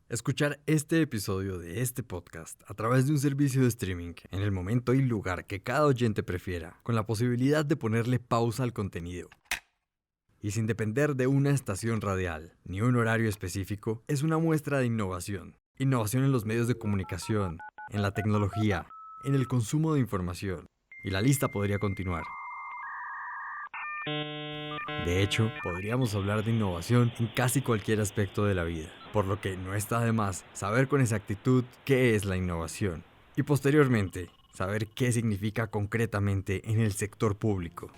Escuchar este episodio de este podcast a través de un servicio de streaming en el momento y lugar que cada oyente prefiera, con la posibilidad de ponerle pausa al contenido. Y sin depender de una estación radial ni un horario específico, es una muestra de innovación. Innovación en los medios de comunicación, en la tecnología, en el consumo de información. Y la lista podría continuar. De hecho, podríamos hablar de innovación en casi cualquier aspecto de la vida, por lo que no está de más saber con exactitud qué es la innovación y posteriormente saber qué significa concretamente en el sector público.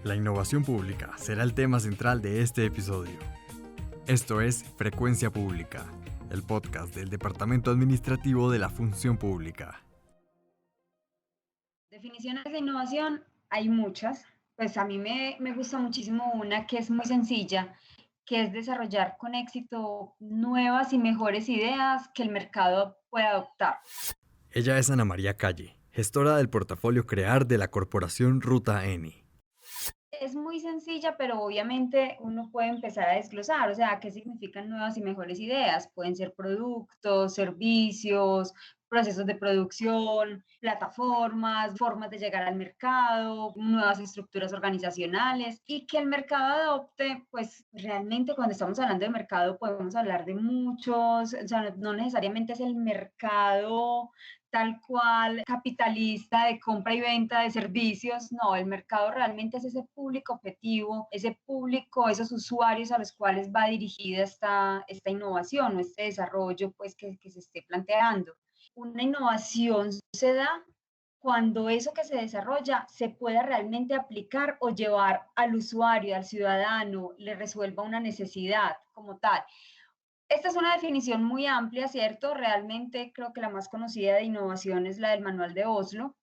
La innovación pública será el tema central de este episodio. Esto es Frecuencia Pública, el podcast del Departamento Administrativo de la Función Pública. Definiciones de innovación hay muchas. Pues a mí me gusta muchísimo una que es muy sencilla, que es desarrollar con éxito nuevas y mejores ideas que el mercado pueda adoptar. Ella es Ana María Calle, gestora del portafolio Crear de la Corporación Ruta N. Es muy sencilla, pero obviamente uno puede empezar a desglosar, o sea, qué significan nuevas y mejores ideas. Pueden ser productos, servicios, procesos de producción, plataformas, formas de llegar al mercado, nuevas estructuras organizacionales y que el mercado adopte, pues realmente cuando estamos hablando de mercado podemos hablar de muchos, o sea, no necesariamente es el mercado tal cual capitalista de compra y venta de servicios. No, el mercado realmente es ese público objetivo, ese público, esos usuarios a los cuales va dirigida esta innovación o este desarrollo pues, que se esté planteando. Una innovación se da cuando eso que se desarrolla se pueda realmente aplicar o llevar al usuario, al ciudadano, le resuelva una necesidad como tal. Esta es una definición muy amplia, ¿cierto? Realmente creo que la más conocida de innovación es la del Manual de Oslo.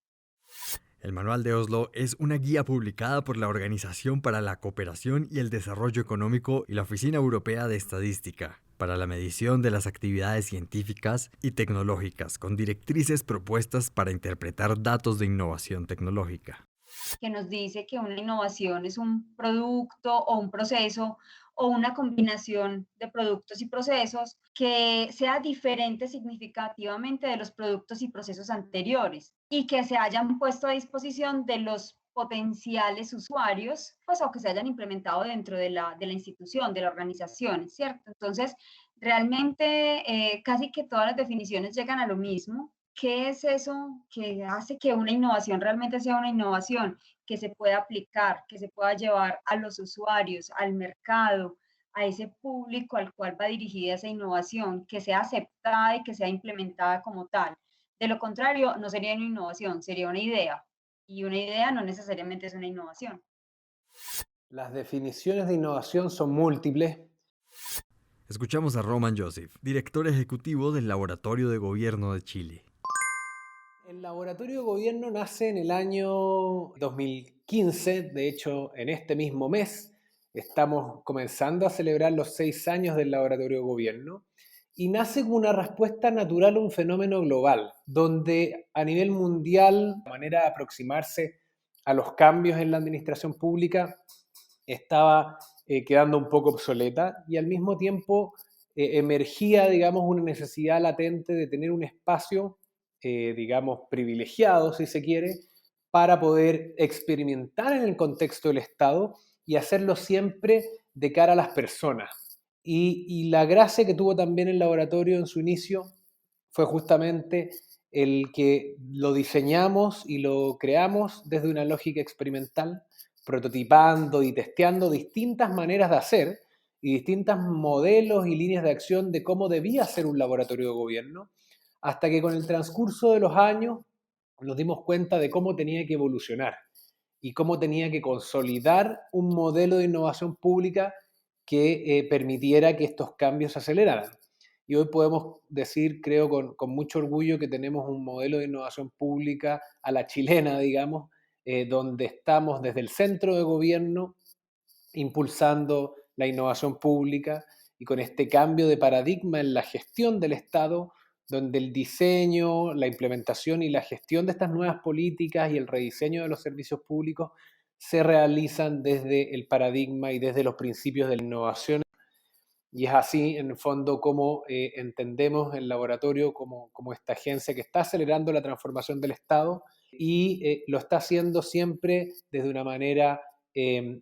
El Manual de Oslo es una guía publicada por la Organización para la Cooperación y el Desarrollo Económico y la Oficina Europea de Estadística para la medición de las actividades científicas y tecnológicas, con directrices propuestas para interpretar datos de innovación tecnológica. Que nos dice que una innovación es un producto o un proceso o una combinación de productos y procesos que sea diferente significativamente de los productos y procesos anteriores y que se hayan puesto a disposición de los potenciales usuarios, pues o que se hayan implementado dentro de la institución, de la organización, ¿cierto? Entonces, realmente casi que todas las definiciones llegan a lo mismo. ¿Qué es eso que hace que una innovación realmente sea una innovación? Que se pueda aplicar, que se pueda llevar a los usuarios, al mercado, a ese público al cual va dirigida esa innovación, que sea aceptada y que sea implementada como tal. De lo contrario, no sería una innovación, sería una idea. Y una idea no necesariamente es una innovación. Las definiciones de innovación son múltiples. Escuchamos a Roman Joseph, director ejecutivo del Laboratorio de Gobierno de Chile. El Laboratorio de Gobierno nace en el año 2015, de hecho en este mismo mes estamos comenzando a celebrar los 6 años del Laboratorio de Gobierno y nace como una respuesta natural a un fenómeno global, donde a nivel mundial la manera de aproximarse a los cambios en la administración pública estaba quedando un poco obsoleta y al mismo tiempo emergía, digamos, una necesidad latente de tener un espacio, digamos, privilegiado, si se quiere, para poder experimentar en el contexto del Estado y hacerlo siempre de cara a las personas. Y la gracia que tuvo también el laboratorio en su inicio fue justamente el que lo diseñamos y lo creamos desde una lógica experimental, prototipando y testeando distintas maneras de hacer y distintos modelos y líneas de acción de cómo debía ser un laboratorio de gobierno, hasta que con el transcurso de los años nos dimos cuenta de cómo tenía que evolucionar y cómo tenía que consolidar un modelo de innovación pública que permitiera que estos cambios se aceleraran. Y hoy podemos decir, creo, con mucho orgullo que tenemos un modelo de innovación pública a la chilena, digamos, donde estamos desde el centro de gobierno impulsando la innovación pública y con este cambio de paradigma en la gestión del Estado, donde el diseño, la implementación y la gestión de estas nuevas políticas y el rediseño de los servicios públicos se realizan desde el paradigma y desde los principios de la innovación. Y es así, en el fondo, como entendemos el laboratorio como esta agencia que está acelerando la transformación del Estado y lo está haciendo siempre desde una manera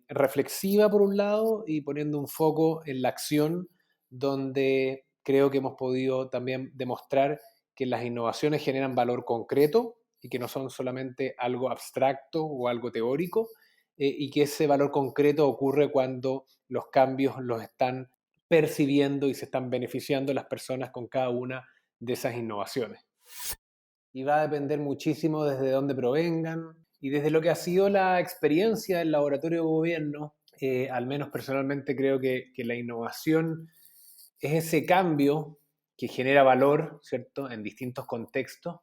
reflexiva, por un lado, y poniendo un foco en la acción, donde creo que hemos podido también demostrar que las innovaciones generan valor concreto y que no son solamente algo abstracto o algo teórico, y que ese valor concreto ocurre cuando los cambios los están percibiendo y se están beneficiando las personas con cada una de esas innovaciones. Y va a depender muchísimo desde dónde provengan y desde lo que ha sido la experiencia del laboratorio de gobierno. Al menos personalmente creo que la innovación es ese cambio que genera valor, ¿cierto?, en distintos contextos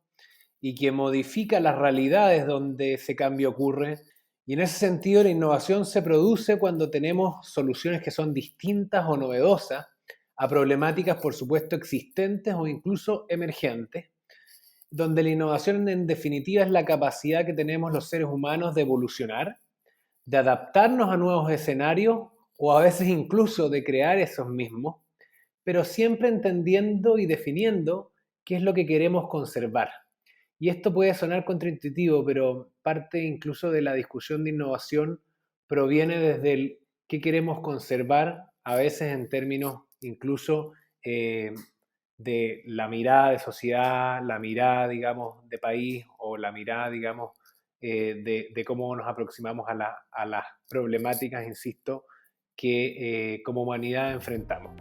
y que modifica las realidades donde ese cambio ocurre. Y en ese sentido, la innovación se produce cuando tenemos soluciones que son distintas o novedosas a problemáticas, por supuesto, existentes o incluso emergentes, donde la innovación en definitiva es la capacidad que tenemos los seres humanos de evolucionar, de adaptarnos a nuevos escenarios o a veces incluso de crear esos mismos, pero siempre entendiendo y definiendo qué es lo que queremos conservar. Y esto puede sonar contraintuitivo, pero parte incluso de la discusión de innovación proviene desde el qué queremos conservar, a veces en términos incluso de la mirada de sociedad, la mirada, digamos, de país o la mirada, digamos, de cómo nos aproximamos a las problemáticas, insisto, que como humanidad enfrentamos.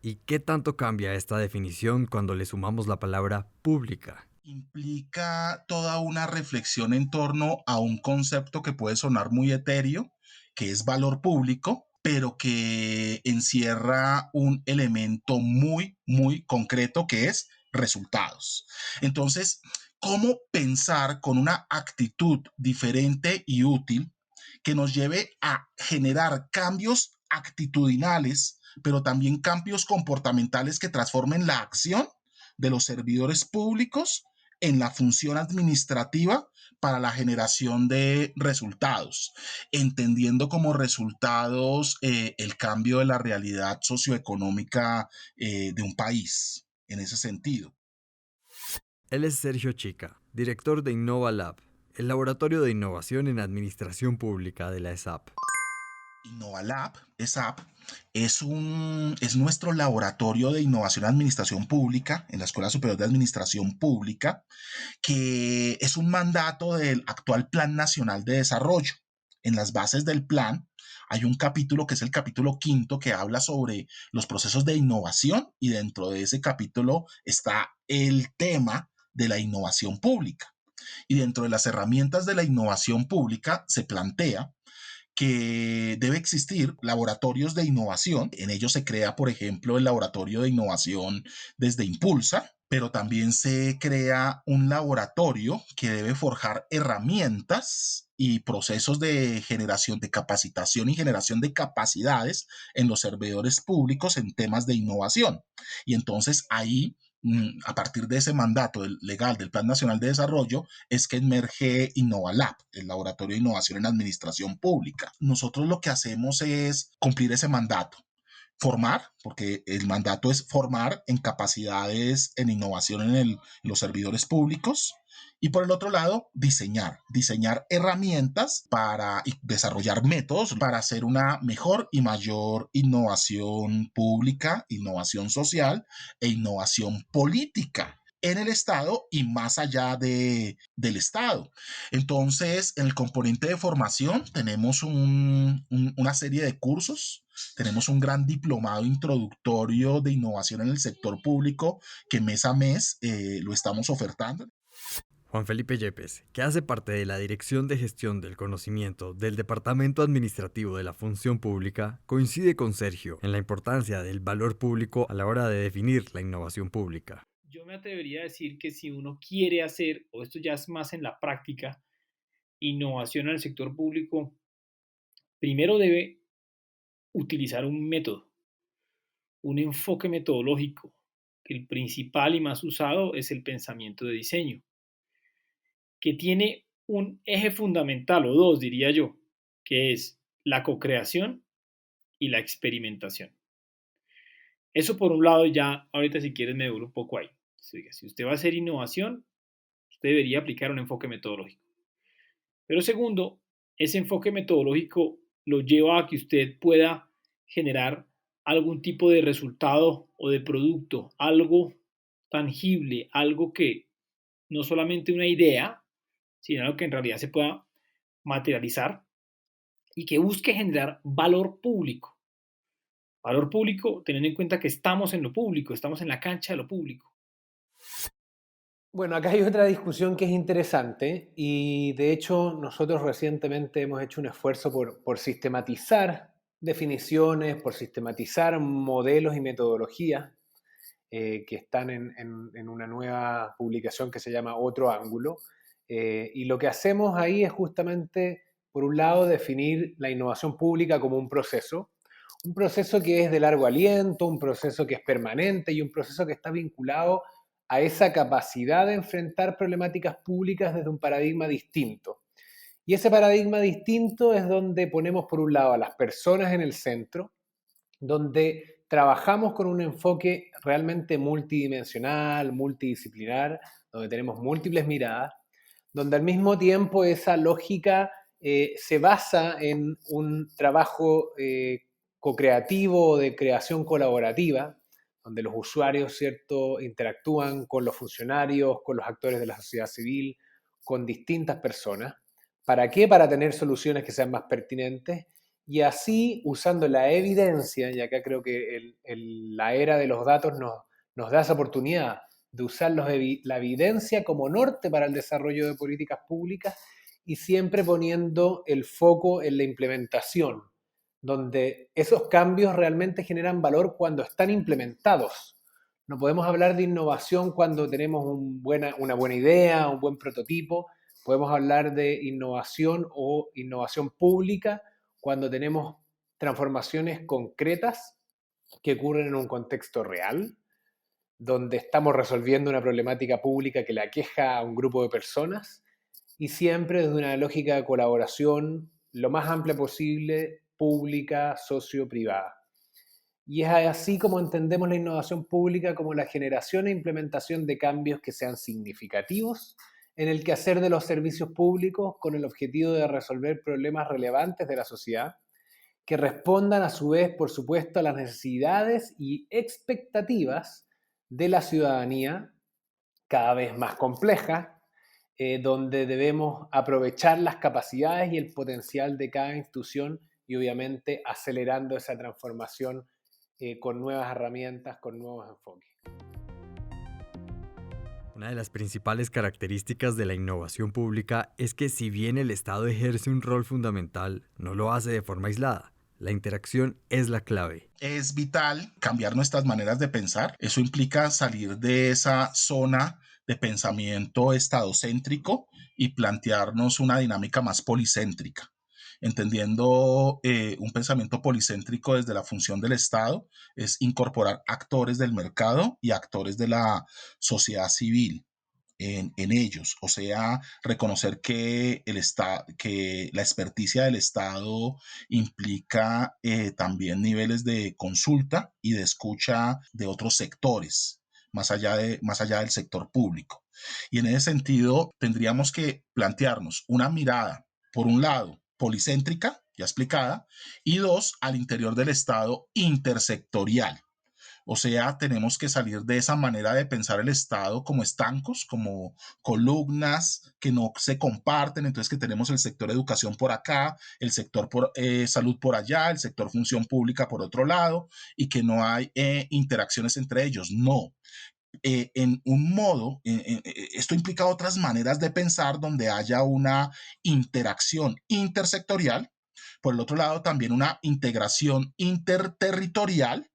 ¿Y qué tanto cambia esta definición cuando le sumamos la palabra pública? Implica toda una reflexión en torno a un concepto que puede sonar muy etéreo, que es valor público, pero que encierra un elemento muy, muy concreto que es resultados. Entonces, ¿cómo pensar con una actitud diferente y útil que nos lleve a generar cambios actitudinales, pero también cambios comportamentales que transformen la acción de los servidores públicos en la función administrativa para la generación de resultados, entendiendo como resultados el cambio de la realidad socioeconómica de un país en ese sentido? Él es Sergio Chica, director de Innova Lab, el laboratorio de innovación en administración pública de la ESAP. InnovaLab, ESAP, es nuestro laboratorio de innovación en administración pública en la Escuela Superior de Administración Pública, que es un mandato del actual Plan Nacional de Desarrollo. En las bases del plan hay un capítulo que es el capítulo quinto que habla sobre los procesos de innovación y dentro de ese capítulo está el tema de la innovación pública. Y dentro de las herramientas de la innovación pública se plantea que debe existir laboratorios de innovación. En ellos se crea, por ejemplo, el laboratorio de innovación desde Impulsa, pero también se crea un laboratorio que debe forjar herramientas y procesos de generación de capacitación y generación de capacidades en los servidores públicos en temas de innovación. Y entonces ahí a partir de ese mandato legal del Plan Nacional de Desarrollo, es que emerge InnovaLab, el Laboratorio de Innovación en Administración Pública. Nosotros lo que hacemos es cumplir ese mandato, formar, porque el mandato es formar en capacidades en innovación en los servidores públicos. Y por el otro lado, diseñar herramientas para desarrollar métodos para hacer una mejor y mayor innovación pública, innovación social e innovación política en el Estado y más allá del Estado. Entonces, en el componente de formación tenemos una serie de cursos, tenemos un gran diplomado introductorio de innovación en el sector público que mes a mes lo estamos ofertando. Juan Felipe Yepes, que hace parte de la Dirección de Gestión del Conocimiento del Departamento Administrativo de la Función Pública, coincide con Sergio en la importancia del valor público a la hora de definir la innovación pública. Yo me atrevería a decir que si uno quiere hacer, o esto ya es más en la práctica, innovación en el sector público, primero debe utilizar un método, un enfoque metodológico. El principal y más usado es el pensamiento de diseño, que tiene un eje fundamental, o dos diría yo, que es la co-creación y la experimentación. Eso por un lado, ya ahorita si quieres me devuelvo un poco ahí. Si usted va a hacer innovación, usted debería aplicar un enfoque metodológico. Pero segundo, ese enfoque metodológico lo lleva a que usted pueda generar algún tipo de resultado o de producto, algo tangible, algo que no solamente una idea, sino algo que en realidad se pueda materializar y que busque generar valor público. Valor público teniendo en cuenta que estamos en lo público, estamos en la cancha de lo público. Bueno, acá hay otra discusión que es interesante y de hecho nosotros recientemente hemos hecho un esfuerzo por sistematizar definiciones, por sistematizar modelos y metodologías que están en una nueva publicación que se llama Otro Ángulo. Y lo que hacemos ahí es justamente, por un lado, definir la innovación pública como un proceso que es de largo aliento, un proceso que es permanente y un proceso que está vinculado a esa capacidad de enfrentar problemáticas públicas desde un paradigma distinto. Y ese paradigma distinto es donde ponemos por un lado a las personas en el centro, donde trabajamos con un enfoque realmente multidimensional, multidisciplinar, donde tenemos múltiples miradas, donde al mismo tiempo esa lógica se basa en un trabajo co-creativo de creación colaborativa, donde los usuarios, ¿cierto?, interactúan con los funcionarios, con los actores de la sociedad civil, con distintas personas. ¿Para qué? Para tener soluciones que sean más pertinentes y así, usando la evidencia, y acá creo que la era de los datos nos da esa oportunidad de usar la evidencia como norte para el desarrollo de políticas públicas y siempre poniendo el foco en la implementación, donde esos cambios realmente generan valor cuando están implementados. No podemos hablar de innovación cuando tenemos una buena idea, un buen prototipo. Podemos hablar de innovación o innovación pública cuando tenemos transformaciones concretas que ocurren en un contexto real, donde estamos resolviendo una problemática pública que le aqueja a un grupo de personas y siempre desde una lógica de colaboración lo más amplia posible, pública, socio-privada. Y es así como entendemos la innovación pública como la generación e implementación de cambios que sean significativos en el quehacer de los servicios públicos con el objetivo de resolver problemas relevantes de la sociedad que respondan a su vez, por supuesto, a las necesidades y expectativas de la ciudadanía cada vez más compleja, donde debemos aprovechar las capacidades y el potencial de cada institución y obviamente acelerando esa transformación con nuevas herramientas, con nuevos enfoques. Una de las principales características de la innovación pública es que si bien el Estado ejerce un rol fundamental, no lo hace de forma aislada. La interacción es la clave. Es vital cambiar nuestras maneras de pensar. Eso implica salir de esa zona de pensamiento estadocéntrico y plantearnos una dinámica más policéntrica, entendiendo un pensamiento policéntrico desde la función del Estado, es incorporar actores del mercado y actores de la sociedad civil en ellos, o sea, reconocer que que la experticia del Estado implica también niveles de consulta y de escucha de otros sectores, más allá del sector público. Y en ese sentido, tendríamos que plantearnos una mirada, por un lado, policéntrica, ya explicada, y dos, al interior del Estado, intersectorial. O sea, tenemos que salir de esa manera de pensar el Estado como estancos, como columnas que no se comparten, entonces que tenemos el sector educación por acá, el sector salud por allá, el sector función pública por otro lado, y que no hay interacciones entre ellos. No. En un modo, esto implica otras maneras de pensar donde haya una interacción intersectorial, por el otro lado también una integración interterritorial,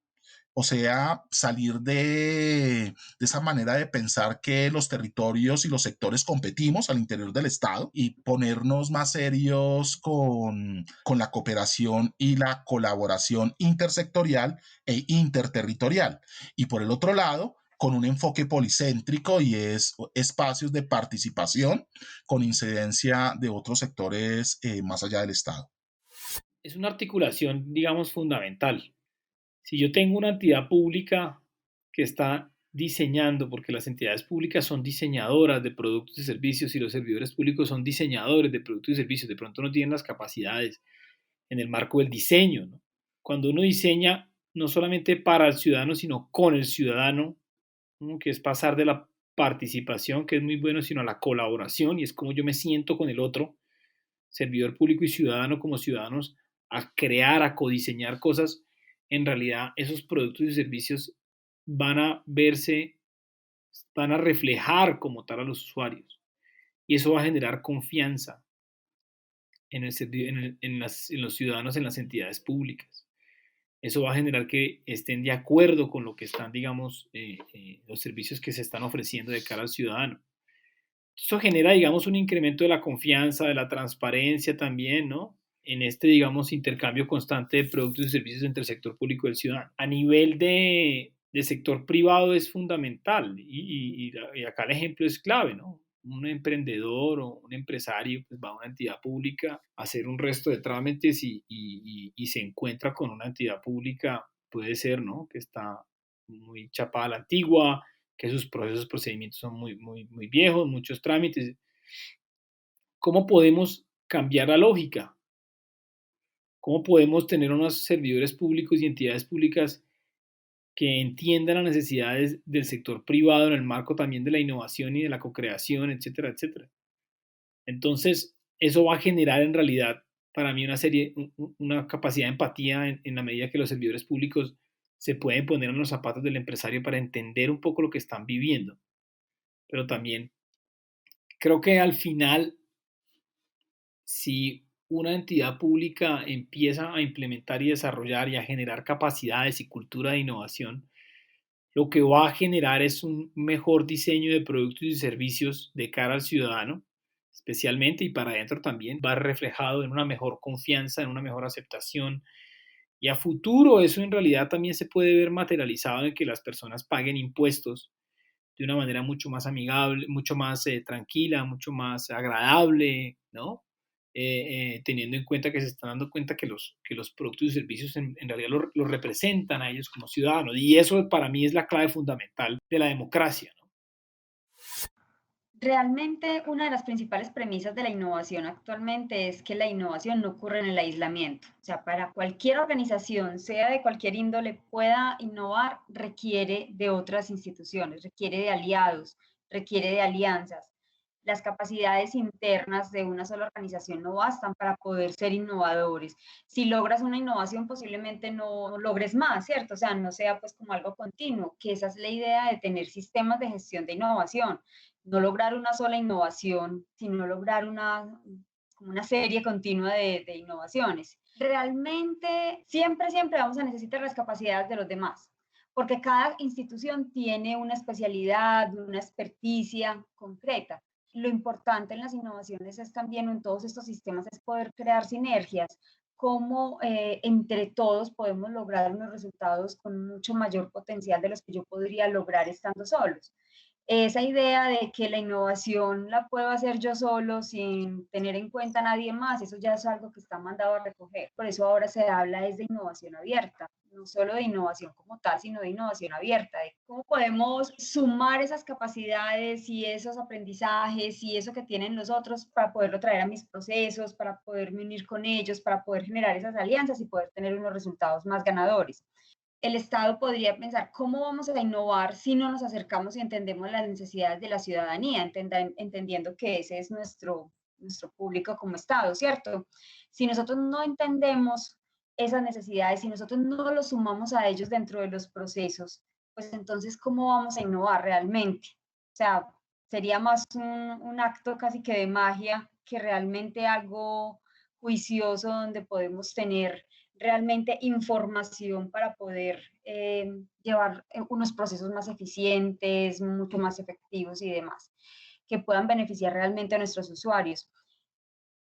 o sea, salir de esa manera de pensar que los territorios y los sectores competimos al interior del Estado y ponernos más serios con la cooperación y la colaboración intersectorial e interterritorial. Y por el otro lado, con un enfoque policéntrico y es espacios de participación con incidencia de otros sectores más allá del Estado. es una articulación, digamos, fundamental. Si yo tengo una entidad pública que está diseñando, porque las entidades públicas son diseñadoras de productos y servicios y los servidores públicos son diseñadores de productos y servicios, de pronto no tienen las capacidades en el marco del diseño, ¿no? Cuando uno diseña no solamente para el ciudadano, sino con el ciudadano, ¿no? Que es pasar de la participación, que es muy bueno, sino a la colaboración, y es como yo me siento con el otro, servidor público y ciudadano como ciudadanos, a crear, a codiseñar cosas. En realidad esos productos y servicios van a verse, van a reflejar como tal a los usuarios. Y eso va a generar confianza en los ciudadanos, en las entidades públicas. Eso va a generar que estén de acuerdo con lo que están, digamos, los servicios que se están ofreciendo de cara al ciudadano. Eso genera, digamos, un incremento de la confianza, de la transparencia también, ¿no? En este, digamos, intercambio constante de productos y servicios entre el sector público y el ciudadano. A nivel de sector privado es fundamental y acá el ejemplo es clave, ¿no? Un emprendedor o un empresario pues va a una entidad pública a hacer un resto de trámites y se encuentra con una entidad pública, puede ser, ¿no? Que está muy chapada a la antigua, que sus procesos, procedimientos son muy viejos, muchos trámites. ¿Cómo podemos cambiar la lógica? ¿Cómo podemos tener unos servidores públicos y entidades públicas que entiendan las necesidades del sector privado en el marco también de la innovación y de la co-creación, etcétera, etcétera? Entonces, eso va a generar en realidad para mí una capacidad de empatía en la medida que los servidores públicos se pueden poner en los zapatos del empresario para entender un poco lo que están viviendo. Pero también creo que al final, si una entidad pública empieza a implementar y desarrollar y a generar capacidades y cultura de innovación, lo que va a generar es un mejor diseño de productos y servicios de cara al ciudadano, especialmente y para adentro también, va reflejado en una mejor confianza, en una mejor aceptación. Y a futuro eso en realidad también se puede ver materializado en que las personas paguen impuestos de una manera mucho más amigable, mucho más tranquila, mucho más agradable, ¿no? Teniendo en cuenta que se están dando cuenta que los productos y servicios en realidad los representan a ellos como ciudadanos. Y eso para mí es la clave fundamental de la democracia, ¿no? Realmente una de las principales premisas de la innovación actualmente es que la innovación no ocurre en el aislamiento. O sea, para cualquier organización, sea de cualquier índole, pueda innovar, requiere de otras instituciones, requiere de aliados, requiere de alianzas. Las capacidades internas de una sola organización no bastan para poder ser innovadores. Si logras una innovación, posiblemente no logres más, ¿cierto? O sea, no sea pues como algo continuo, que esa es la idea de tener sistemas de gestión de innovación, no lograr una sola innovación, sino lograr como una serie continua de innovaciones. Realmente, siempre vamos a necesitar las capacidades de los demás, porque cada institución tiene una especialidad, una experticia concreta. Lo importante en las innovaciones es también en todos estos sistemas es poder crear sinergias, cómo entre todos podemos lograr unos resultados con mucho mayor potencial de los que yo podría lograr estando solos. Esa idea de que la innovación la puedo hacer yo solo sin tener en cuenta a nadie más, eso ya es algo que está mandado a recoger. Por eso ahora se habla es de innovación abierta, no solo de innovación como tal, sino de innovación abierta, de cómo podemos sumar esas capacidades y esos aprendizajes y eso que tienen los otros para poderlo traer a mis procesos, para poderme unir con ellos, para poder generar esas alianzas y poder tener unos resultados más ganadores. El Estado podría pensar cómo vamos a innovar si no nos acercamos y entendemos las necesidades de la ciudadanía, entendiendo que ese es nuestro público como Estado, ¿cierto? Si nosotros no entendemos esas necesidades, si nosotros no los sumamos a ellos dentro de los procesos, pues entonces, ¿cómo vamos a innovar realmente? O sea, sería más un acto casi que de magia que realmente algo juicioso donde podemos tener realmente información para poder llevar unos procesos más eficientes, mucho más efectivos y demás, que puedan beneficiar realmente a nuestros usuarios.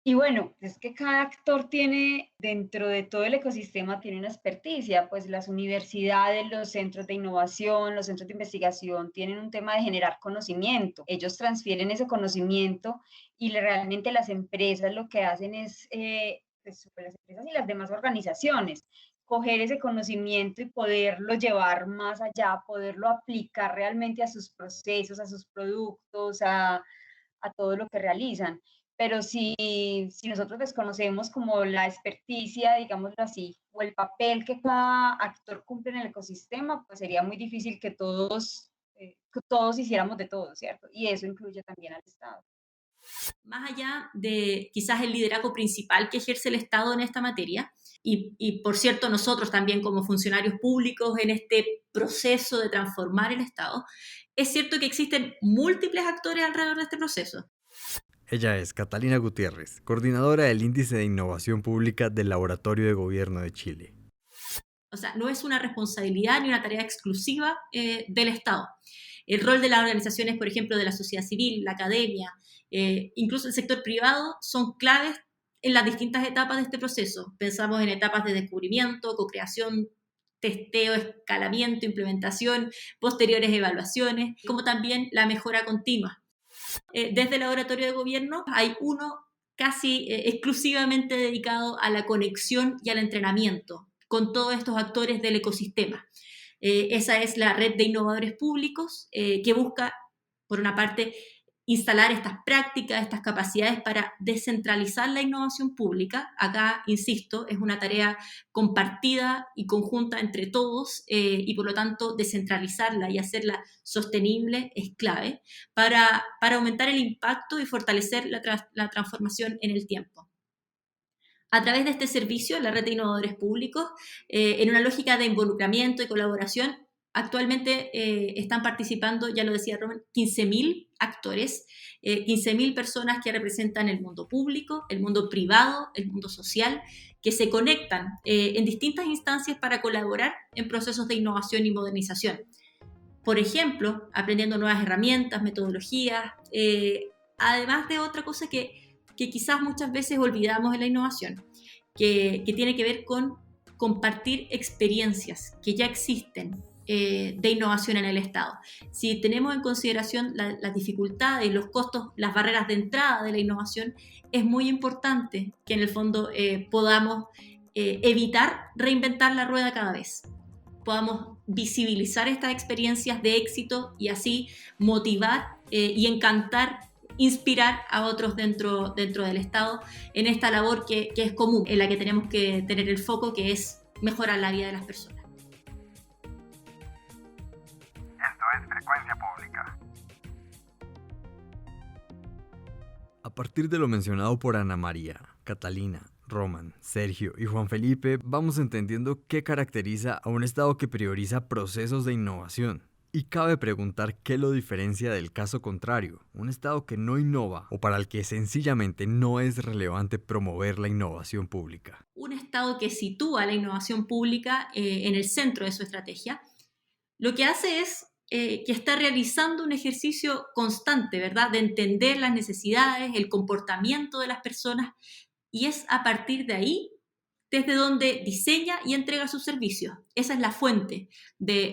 Y bueno, es que cada actor tiene, dentro de todo el ecosistema, tiene una experticia, pues las universidades, los centros de innovación, los centros de investigación tienen un tema de generar conocimiento. Ellos transfieren ese conocimiento y realmente las empresas lo que hacen es pues, sobre las empresas y las demás organizaciones. Coger ese conocimiento y poderlo llevar más allá, poderlo aplicar realmente a sus procesos, a sus productos, a todo lo que realizan. Pero si nosotros desconocemos como la experticia, digámoslo así, o el papel que cada actor cumple en el ecosistema, pues sería muy difícil que todos hiciéramos de todo, ¿cierto? Y eso incluye también al Estado. Más allá de quizás el liderazgo principal que ejerce el Estado en esta materia, y por cierto nosotros también como funcionarios públicos en este proceso de transformar el Estado, es cierto que existen múltiples actores alrededor de este proceso. Ella es Catalina Gutiérrez, coordinadora del Índice de Innovación Pública del Laboratorio de Gobierno de Chile. O sea, no es una responsabilidad ni una tarea exclusiva del Estado. El rol de las organizaciones, por ejemplo, de la sociedad civil, la academia, incluso el sector privado, son claves en las distintas etapas de este proceso. Pensamos en etapas de descubrimiento, co-creación, testeo, escalamiento, implementación, posteriores evaluaciones, como también la mejora continua. Desde el laboratorio de gobierno hay uno casi exclusivamente dedicado a la conexión y al entrenamiento con todos estos actores del ecosistema. Esa es la red de innovadores públicos que busca, por una parte, instalar estas prácticas, estas capacidades para descentralizar la innovación pública. Acá, insisto, es una tarea compartida y conjunta entre todos y por lo tanto descentralizarla y hacerla sostenible es clave para aumentar el impacto y fortalecer la transformación en el tiempo. A través de este servicio, la red de innovadores públicos, en una lógica de involucramiento y colaboración, actualmente están participando, ya lo decía Roman, 15.000 actores, 15.000 personas que representan el mundo público, el mundo privado, el mundo social, que se conectan en distintas instancias para colaborar en procesos de innovación y modernización. Por ejemplo, aprendiendo nuevas herramientas, metodologías, además de otra cosa que quizás muchas veces olvidamos en la innovación, que tiene que ver con compartir experiencias que ya existen de innovación en el Estado. Si tenemos en consideración las dificultades, los costos, las barreras de entrada de la innovación, es muy importante que en el fondo podamos evitar reinventar la rueda cada vez. Podamos visibilizar estas experiencias de éxito y así motivar y encantar, inspirar a otros dentro del Estado en esta labor que es común, en la que tenemos que tener el foco, que es mejorar la vida de las personas. Esto es Frecuencia Pública. A partir de lo mencionado por Ana María, Catalina, Roman, Sergio y Juan Felipe, vamos entendiendo qué caracteriza a un Estado que prioriza procesos de innovación. Y cabe preguntar qué lo diferencia del caso contrario, un Estado que no innova o para el que sencillamente no es relevante promover la innovación pública. Un Estado que sitúa la innovación pública en el centro de su estrategia, lo que hace es que está realizando un ejercicio constante, ¿verdad?, de entender las necesidades, el comportamiento de las personas, y es a partir de ahí desde donde diseña y entrega sus servicios. Esa es la fuente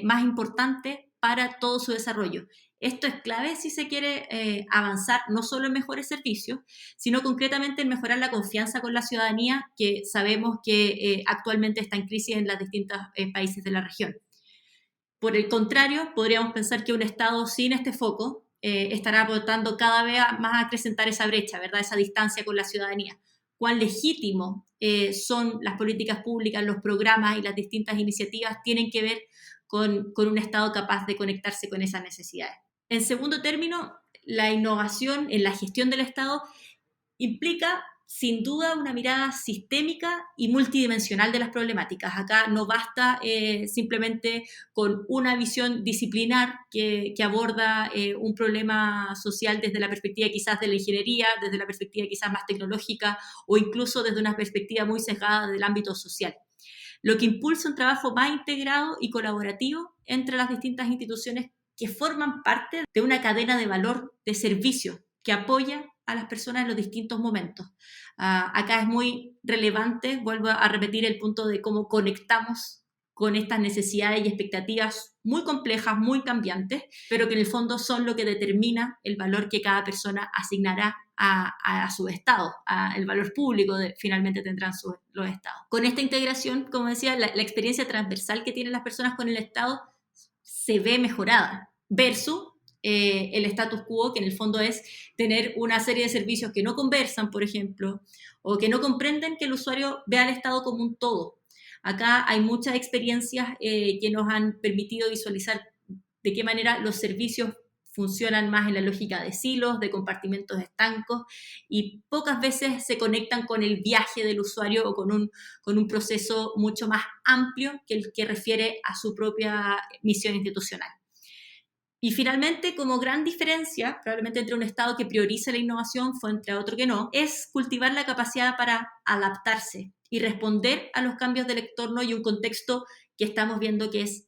más importante para todo su desarrollo. Esto es clave si se quiere avanzar no solo en mejores servicios, sino concretamente en mejorar la confianza con la ciudadanía, que sabemos que actualmente está en crisis en los distintos países de la región. Por el contrario, podríamos pensar que un Estado sin este foco estará aportando cada vez más a acrecentar esa brecha, ¿verdad?, esa distancia con la ciudadanía. Cuán legítimo son las políticas públicas, los programas y las distintas iniciativas tienen que ver con un Estado capaz de conectarse con esas necesidades. En segundo término, la innovación en la gestión del Estado implica, sin duda, una mirada sistémica y multidimensional de las problemáticas. Acá no basta simplemente con una visión disciplinar que aborda un problema social desde la perspectiva quizás de la ingeniería, desde la perspectiva quizás más tecnológica o incluso desde una perspectiva muy sesgada del ámbito social. Lo que impulsa un trabajo más integrado y colaborativo entre las distintas instituciones que forman parte de una cadena de valor de servicio que apoya a las personas en los distintos momentos. Acá es muy relevante, vuelvo a repetir el punto de cómo conectamos con estas necesidades y expectativas muy complejas, muy cambiantes, pero que en el fondo son lo que determina el valor que cada persona asignará a su Estado, el valor público finalmente tendrán los Estados. Con esta integración, como decía, la experiencia transversal que tienen las personas con el Estado se ve mejorada, versus el status quo, que en el fondo es tener una serie de servicios que no conversan, por ejemplo, o que no comprenden que el usuario vea al Estado como un todo. Acá hay muchas experiencias que nos han permitido visualizar de qué manera los servicios funcionan más en la lógica de silos, de compartimentos estancos, y pocas veces se conectan con el viaje del usuario o con un proceso mucho más amplio que el que refiere a su propia misión institucional. Y finalmente, como gran diferencia, probablemente entre un Estado que prioriza la innovación frente a otro que no, es cultivar la capacidad para adaptarse y responder a los cambios del entorno y un contexto que estamos viendo que es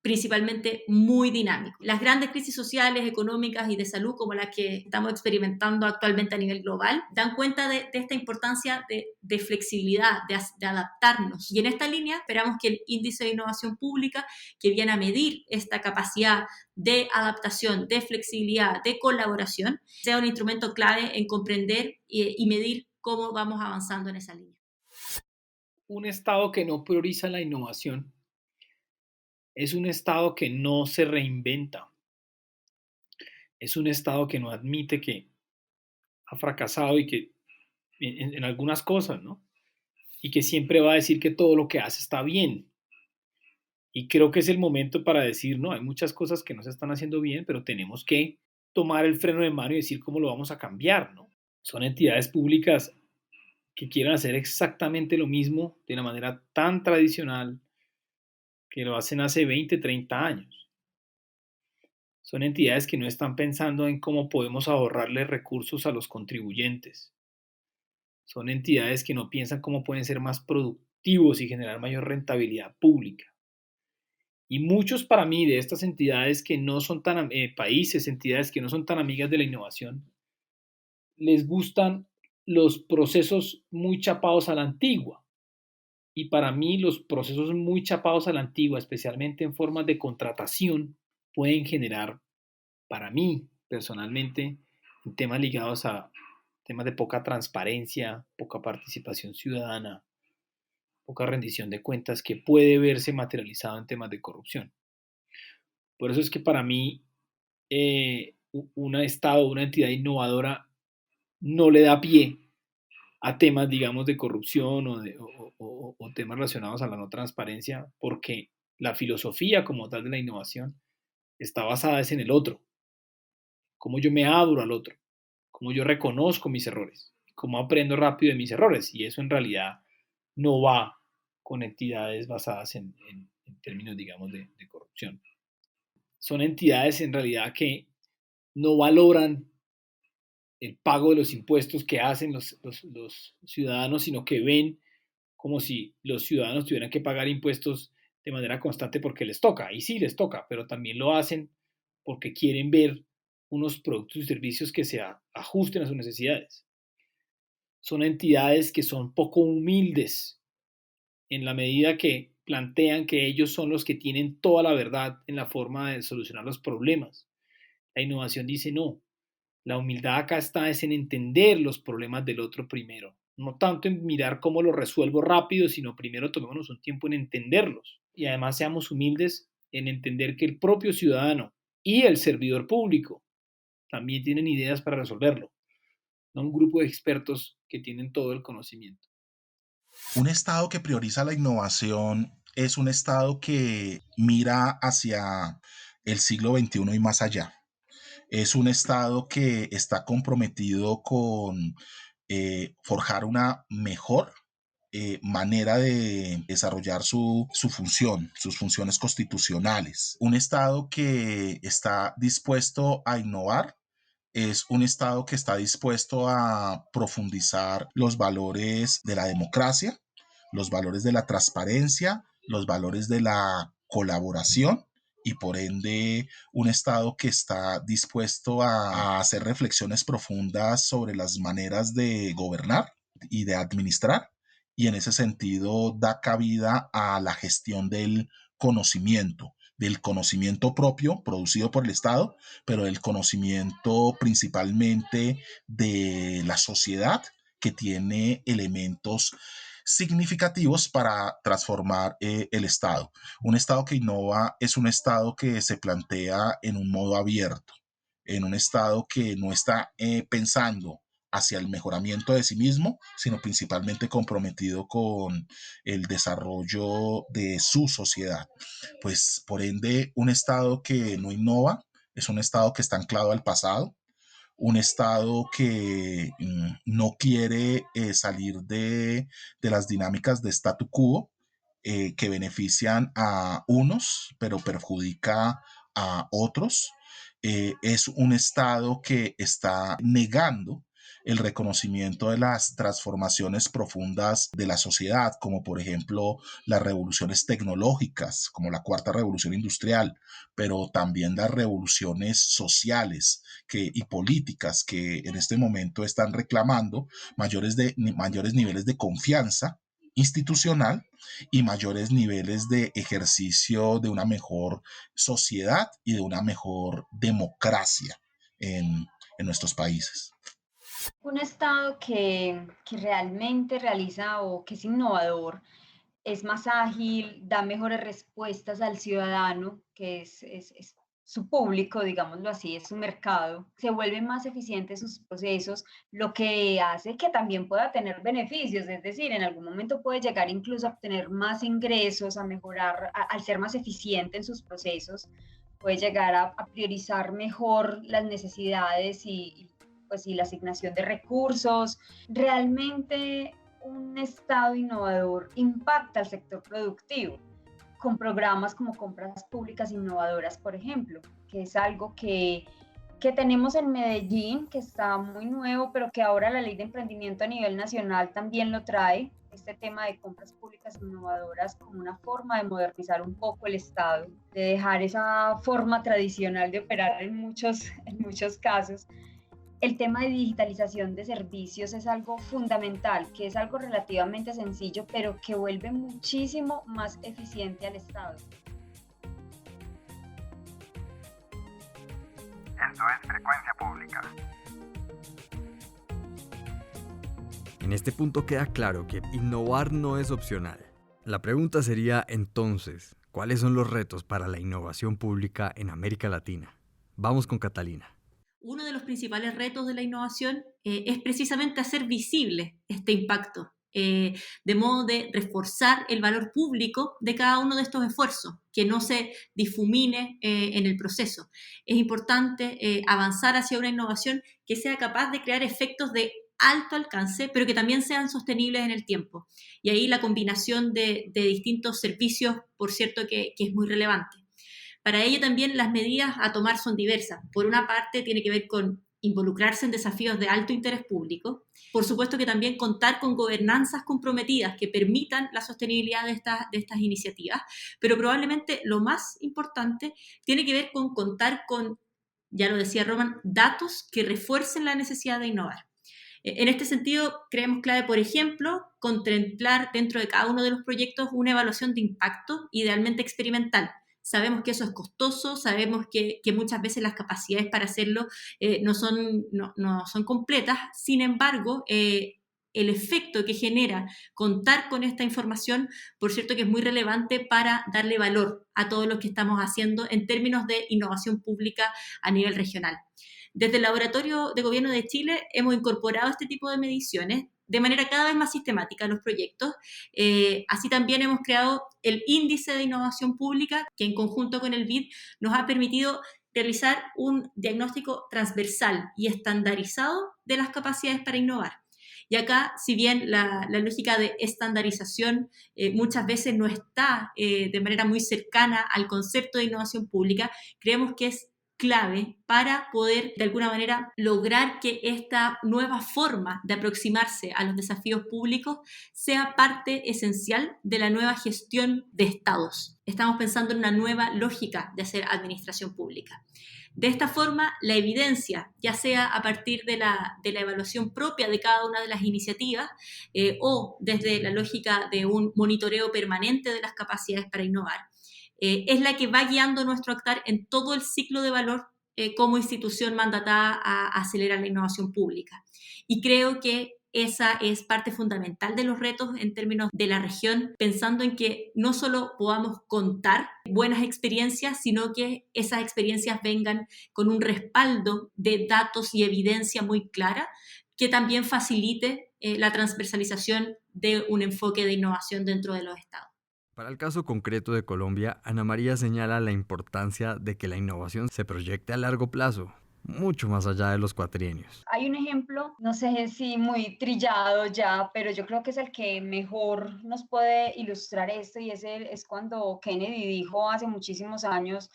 principalmente muy dinámico. Las grandes crisis sociales, económicas y de salud, como las que estamos experimentando actualmente a nivel global, dan cuenta de esta importancia de flexibilidad, de adaptarnos. Y en esta línea esperamos que el Índice de Innovación Pública, que viene a medir esta capacidad de adaptación, de flexibilidad, de colaboración, sea un instrumento clave en comprender y medir cómo vamos avanzando en esa línea. Un Estado que no prioriza la innovación es un Estado que no se reinventa. Es un Estado que no admite que ha fracasado y que en algunas cosas, ¿no? Y que siempre va a decir que todo lo que hace está bien. Y creo que es el momento para decir, no, hay muchas cosas que no se están haciendo bien, pero tenemos que tomar el freno de mano y decir cómo lo vamos a cambiar, ¿no? Son entidades públicas que quieren hacer exactamente lo mismo de una manera tan tradicional, que lo hacen hace 20, 30 años. Son entidades que no están pensando en cómo podemos ahorrarle recursos a los contribuyentes. Son entidades que no piensan cómo pueden ser más productivos y generar mayor rentabilidad pública. Y muchos para mí de estas entidades que no son tan, entidades que no son tan amigas de la innovación, les gustan los procesos muy chapados a la antigua. Y para mí los procesos muy chapados a la antigua, especialmente en formas de contratación, pueden generar, para mí personalmente, en temas ligados a temas de poca transparencia, poca participación ciudadana, poca rendición de cuentas, que puede verse materializado en temas de corrupción. Por eso es que para mí un Estado, una entidad innovadora no le da pie a temas, digamos, de corrupción o temas relacionados a la no transparencia, porque la filosofía como tal de la innovación está basada en el otro, cómo yo me abro al otro, cómo yo reconozco mis errores, cómo aprendo rápido de mis errores, y eso en realidad no va con entidades basadas en términos, digamos, de corrupción. Son entidades en realidad que no valoran el pago de los impuestos que hacen los ciudadanos, sino que ven como si los ciudadanos tuvieran que pagar impuestos de manera constante porque les toca, y sí les toca, pero también lo hacen porque quieren ver unos productos y servicios que se ajusten a sus necesidades. Son entidades que son poco humildes en la medida que plantean que ellos son los que tienen toda la verdad en la forma de solucionar los problemas. La innovación dice no. La humildad acá está en entender los problemas del otro primero, no tanto en mirar cómo los resuelvo rápido, sino primero tomémonos un tiempo en entenderlos. Y además seamos humildes en entender que el propio ciudadano y el servidor público también tienen ideas para resolverlo, no un grupo de expertos que tienen todo el conocimiento. Un Estado que prioriza la innovación es un Estado que mira hacia el siglo XXI y más allá. Es un Estado que está comprometido con forjar una mejor manera de desarrollar su función, sus funciones constitucionales. Un Estado que está dispuesto a innovar es un Estado que está dispuesto a profundizar los valores de la democracia, los valores de la transparencia, los valores de la colaboración, y por ende un Estado que está dispuesto a hacer reflexiones profundas sobre las maneras de gobernar y de administrar, y en ese sentido da cabida a la gestión del conocimiento propio producido por el Estado, pero del conocimiento principalmente de la sociedad que tiene elementos significativos para transformar el Estado. Un Estado que innova es un Estado que se plantea en un modo abierto, en un Estado que no está pensando hacia el mejoramiento de sí mismo, sino principalmente comprometido con el desarrollo de su sociedad. Pues por ende, un Estado que no innova es un Estado que está anclado al pasado, un Estado que no quiere salir de las dinámicas de statu quo que benefician a unos, pero perjudica a otros. Es un Estado que está negando el reconocimiento de las transformaciones profundas de la sociedad, como por ejemplo las revoluciones tecnológicas, como la cuarta revolución industrial, pero también las revoluciones sociales y políticas que en este momento están reclamando mayores niveles de confianza institucional y mayores niveles de ejercicio de una mejor sociedad y de una mejor democracia en nuestros países. Un Estado que realmente realiza o que es innovador, es más ágil, da mejores respuestas al ciudadano, que es su público, digámoslo así, es su mercado, se vuelve más eficiente sus procesos, lo que hace que también pueda tener beneficios, es decir, en algún momento puede llegar incluso a obtener más ingresos, a mejorar, al ser más eficiente en sus procesos, puede llegar a priorizar mejor las necesidades pues, y la asignación de recursos. Realmente un Estado innovador impacta al sector productivo con programas como compras públicas innovadoras, por ejemplo, que es algo que tenemos en Medellín, que está muy nuevo, pero que ahora la ley de emprendimiento a nivel nacional también lo trae, este tema de compras públicas innovadoras como una forma de modernizar un poco el Estado, de dejar esa forma tradicional de operar en muchos casos. El tema de digitalización de servicios es algo fundamental, que es algo relativamente sencillo, pero que vuelve muchísimo más eficiente al Estado. Esto es Frecuencia Pública. En este punto queda claro que innovar no es opcional. La pregunta sería entonces, ¿cuáles son los retos para la innovación pública en América Latina? Vamos con Catalina. Uno de los principales retos de la innovación es precisamente hacer visible este impacto, de modo de reforzar el valor público de cada uno de estos esfuerzos, que no se difumine en el proceso. Es importante avanzar hacia una innovación que sea capaz de crear efectos de alto alcance, pero que también sean sostenibles en el tiempo. Y ahí la combinación de distintos servicios, por cierto, que es muy relevante. Para ello también las medidas a tomar son diversas. Por una parte tiene que ver con involucrarse en desafíos de alto interés público. Por supuesto que también contar con gobernanzas comprometidas que permitan la sostenibilidad de estas iniciativas, pero probablemente lo más importante tiene que ver con contar con, ya lo decía Roman, datos que refuercen la necesidad de innovar. En este sentido, creemos clave, por ejemplo, contemplar dentro de cada uno de los proyectos una evaluación de impacto, idealmente experimental. Sabemos que eso es costoso, sabemos que muchas veces las capacidades para hacerlo no son completas. Sin embargo, el efecto que genera contar con esta información, por cierto que es muy relevante para darle valor a todo lo que estamos haciendo en términos de innovación pública a nivel regional. Desde el Laboratorio de Gobierno de Chile hemos incorporado este tipo de mediciones de manera cada vez más sistemática en los proyectos. Así también hemos creado el Índice de Innovación Pública, que en conjunto con el BID nos ha permitido realizar un diagnóstico transversal y estandarizado de las capacidades para innovar. Y acá, si bien la lógica de estandarización muchas veces no está de manera muy cercana al concepto de innovación pública, creemos que es clave para poder de alguna manera lograr que esta nueva forma de aproximarse a los desafíos públicos sea parte esencial de la nueva gestión de estados. Estamos pensando en una nueva lógica de hacer administración pública. De esta forma, la evidencia, ya sea a partir de la evaluación propia de cada una de las iniciativas o desde la lógica de un monitoreo permanente de las capacidades para innovar, es la que va guiando nuestro actuar en todo el ciclo de valor como institución mandatada a acelerar la innovación pública. Y creo que esa es parte fundamental de los retos en términos de la región, pensando en que no solo podamos contar buenas experiencias, sino que esas experiencias vengan con un respaldo de datos y evidencia muy clara que también facilite la transversalización de un enfoque de innovación dentro de los estados. Para el caso concreto de Colombia, Ana María señala la importancia de que la innovación se proyecte a largo plazo, mucho más allá de los cuatrienios. Hay un ejemplo, no sé si muy trillado ya, pero yo creo que es el que mejor nos puede ilustrar esto, y es cuando Kennedy dijo hace muchísimos años,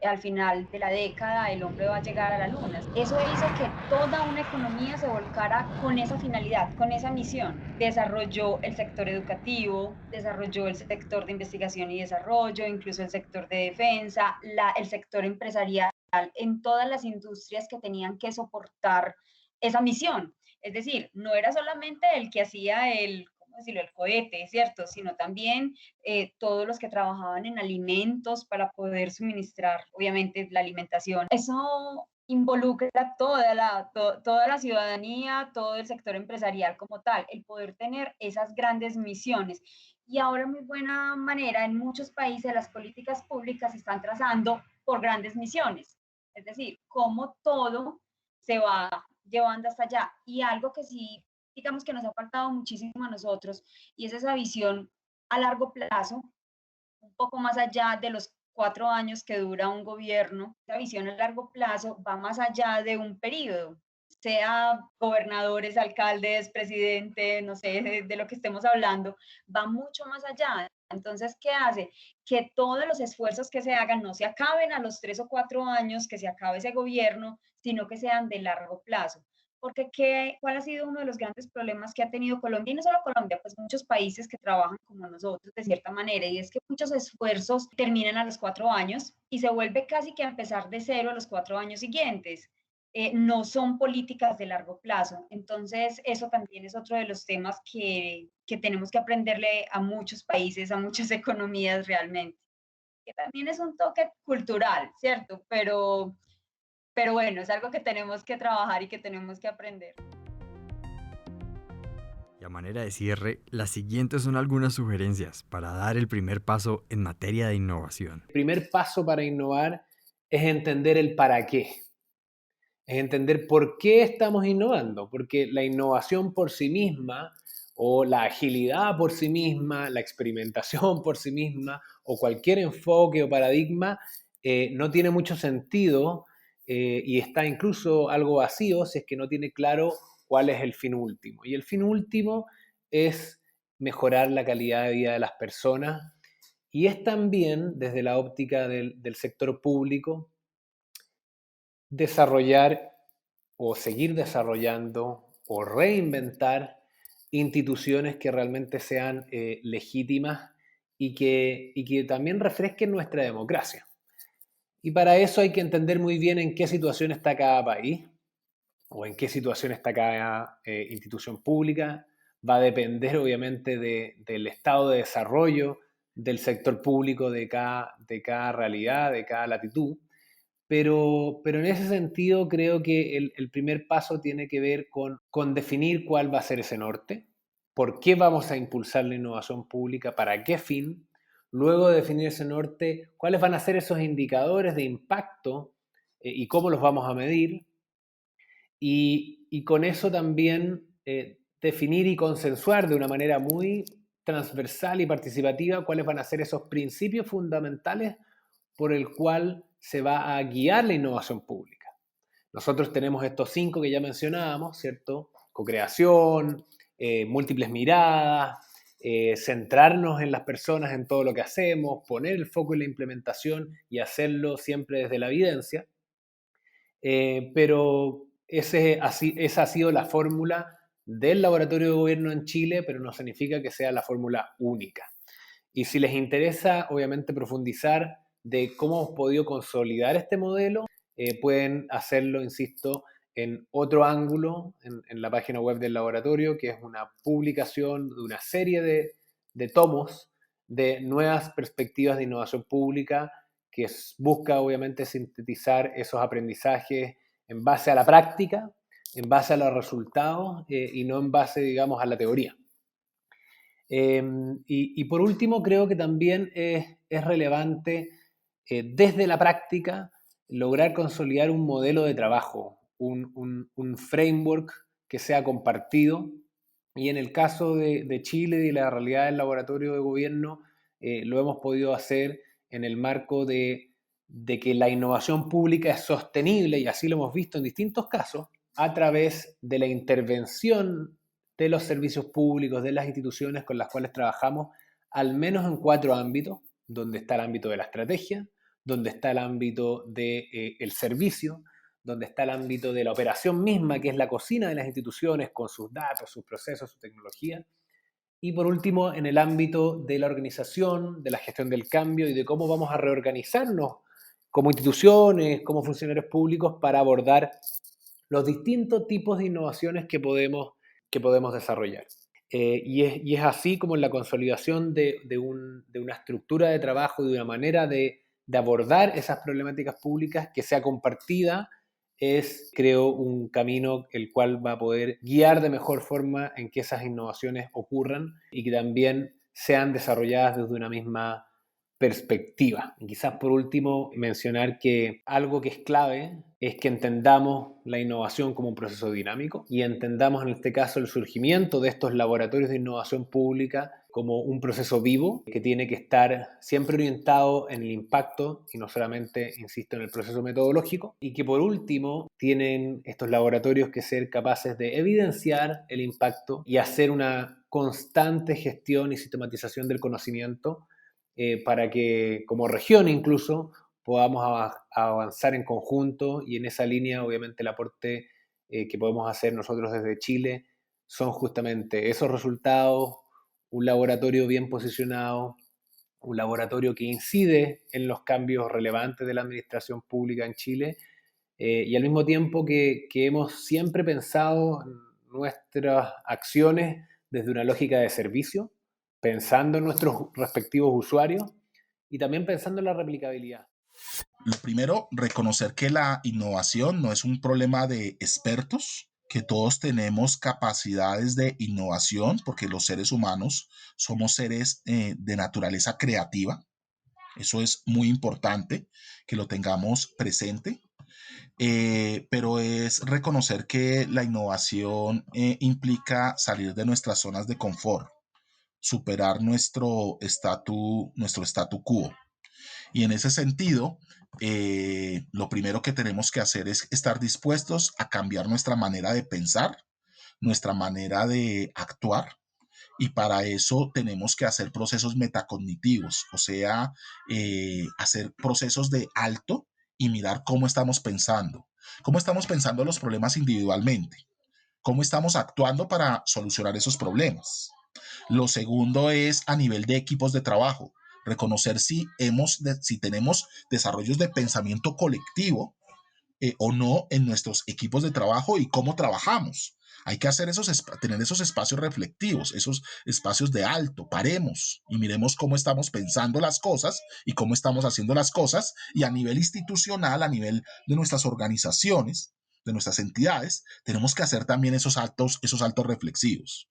al final de la década el hombre va a llegar a la luna. Eso hizo que toda una economía se volcara con esa finalidad, con esa misión. Desarrolló el sector educativo, desarrolló el sector de investigación y desarrollo, incluso el sector de defensa, el sector empresarial, en todas las industrias que tenían que soportar esa misión. Es decir, no era solamente el que hacía el cohete, ¿cierto? Sino también todos los que trabajaban en alimentos para poder suministrar, obviamente, la alimentación. Eso involucra toda la ciudadanía, todo el sector empresarial como tal, el poder tener esas grandes misiones. Y ahora, muy buena manera, en muchos países las políticas públicas se están trazando por grandes misiones. Es decir, cómo todo se va llevando hasta allá. Y algo que sí, digamos que nos ha faltado muchísimo a nosotros, y es esa visión a largo plazo, un poco más allá de los 4 años que dura un gobierno. Esa visión a largo plazo va más allá de un periodo, sea gobernadores, alcaldes, presidente, no sé, de lo que estemos hablando, va mucho más allá. Entonces, ¿qué hace? Que todos los esfuerzos que se hagan no se acaben a los 3 o 4 años que se acabe ese gobierno, sino que sean de largo plazo. Porque ¿cuál ha sido uno de los grandes problemas que ha tenido Colombia? Y no solo Colombia, pues muchos países que trabajan como nosotros de cierta manera, y es que muchos esfuerzos terminan a los 4 años y se vuelve casi que a empezar de cero a los 4 años siguientes. No son políticas de largo plazo. Entonces, eso también es otro de los temas que tenemos que aprenderle a muchos países, a muchas economías realmente, que también es un toque cultural, ¿cierto? Pero bueno, es algo que tenemos que trabajar y que tenemos que aprender. Y a manera de cierre, las siguientes son algunas sugerencias para dar el primer paso en materia de innovación. El primer paso para innovar es entender el para qué. Es entender por qué estamos innovando, porque la innovación por sí misma o la agilidad por sí misma, la experimentación por sí misma o cualquier enfoque o paradigma no tiene mucho sentido y está incluso algo vacío si es que no tiene claro cuál es el fin último. Y el fin último es mejorar la calidad de vida de las personas y es también desde la óptica del sector público desarrollar o seguir desarrollando o reinventar instituciones que realmente sean legítimas y que también refresquen nuestra democracia. Y para eso hay que entender muy bien en qué situación está cada país o en qué situación está cada institución pública. Va a depender obviamente del estado de desarrollo del sector público de cada realidad, de cada latitud. Pero en ese sentido creo que el primer paso tiene que ver con definir cuál va a ser ese norte, por qué vamos a impulsar la innovación pública, para qué fin. Luego de definir ese norte, cuáles van a ser esos indicadores de impacto y cómo los vamos a medir. Y con eso también definir y consensuar de una manera muy transversal y participativa cuáles van a ser esos principios fundamentales por el cual se va a guiar la innovación pública. Nosotros tenemos estos 5 que ya mencionábamos, ¿cierto? Co-creación, múltiples miradas, centrarnos en las personas en todo lo que hacemos, poner el foco en la implementación y hacerlo siempre desde la evidencia. pero esa ha sido la fórmula del laboratorio de gobierno en Chile, pero no significa que sea la fórmula única. Y si les interesa, obviamente, profundizar de cómo hemos podido consolidar este modelo, pueden hacerlo, insisto, en otro ángulo, en la página web del laboratorio, que es una publicación de una serie de tomos de nuevas perspectivas de innovación pública, que busca, obviamente, sintetizar esos aprendizajes en base a la práctica, en base a los resultados y no en base, digamos, a la teoría. Y por último, creo que también es relevante desde la práctica lograr consolidar un modelo de trabajo, un framework que sea compartido. Y en el caso de Chile y de la realidad del laboratorio de gobierno, lo hemos podido hacer en el marco de que la innovación pública es sostenible, y así lo hemos visto en distintos casos, a través de la intervención de los servicios públicos, de las instituciones con las cuales trabajamos, al menos en 4 ámbitos, donde está el ámbito de la estrategia, donde está el ámbito del servicio, donde está el ámbito de la operación misma, que es la cocina de las instituciones, con sus datos, sus procesos, su tecnología, y por último, en el ámbito de la organización, de la gestión del cambio y de cómo vamos a reorganizarnos como instituciones, como funcionarios públicos, para abordar los distintos tipos de innovaciones que podemos desarrollar. Y es así como en la consolidación de una estructura de trabajo y de una manera de abordar esas problemáticas públicas que sea compartida, es, creo, un camino el cual va a poder guiar de mejor forma en que esas innovaciones ocurran y que también sean desarrolladas desde una misma perspectiva. Y quizás por último mencionar que algo que es clave es que entendamos la innovación como un proceso dinámico y entendamos en este caso el surgimiento de estos laboratorios de innovación pública como un proceso vivo que tiene que estar siempre orientado en el impacto y no solamente, insisto, en el proceso metodológico, y que por último tienen estos laboratorios que ser capaces de evidenciar el impacto y hacer una constante gestión y sistematización del conocimiento para que como región incluso podamos avanzar en conjunto, y en esa línea obviamente el aporte que podemos hacer nosotros desde Chile son justamente esos resultados, un laboratorio bien posicionado, un laboratorio que incide en los cambios relevantes de la administración pública en Chile y al mismo tiempo que hemos siempre pensado nuestras acciones desde una lógica de servicio, pensando en nuestros respectivos usuarios y también pensando en la replicabilidad. Lo primero, reconocer que la innovación no es un problema de expertos, que todos tenemos capacidades de innovación, porque los seres humanos somos seres de naturaleza creativa. Eso es muy importante que lo tengamos presente. Pero es reconocer que la innovación implica salir de nuestras zonas de confort, superar nuestro statu quo. Y en ese sentido, lo primero que tenemos que hacer es estar dispuestos a cambiar nuestra manera de pensar, nuestra manera de actuar, y para eso tenemos que hacer procesos metacognitivos, o sea, hacer procesos de alto y mirar cómo estamos pensando los problemas individualmente, cómo estamos actuando para solucionar esos problemas. Lo segundo es a nivel de equipos de trabajo, reconocer si tenemos desarrollos de pensamiento colectivo o no en nuestros equipos de trabajo y cómo trabajamos. Hay que tener esos espacios reflectivos, esos espacios de alto, paremos y miremos cómo estamos pensando las cosas y cómo estamos haciendo las cosas, y a nivel institucional, a nivel de nuestras organizaciones, de nuestras entidades, tenemos que hacer también esos saltos reflexivos.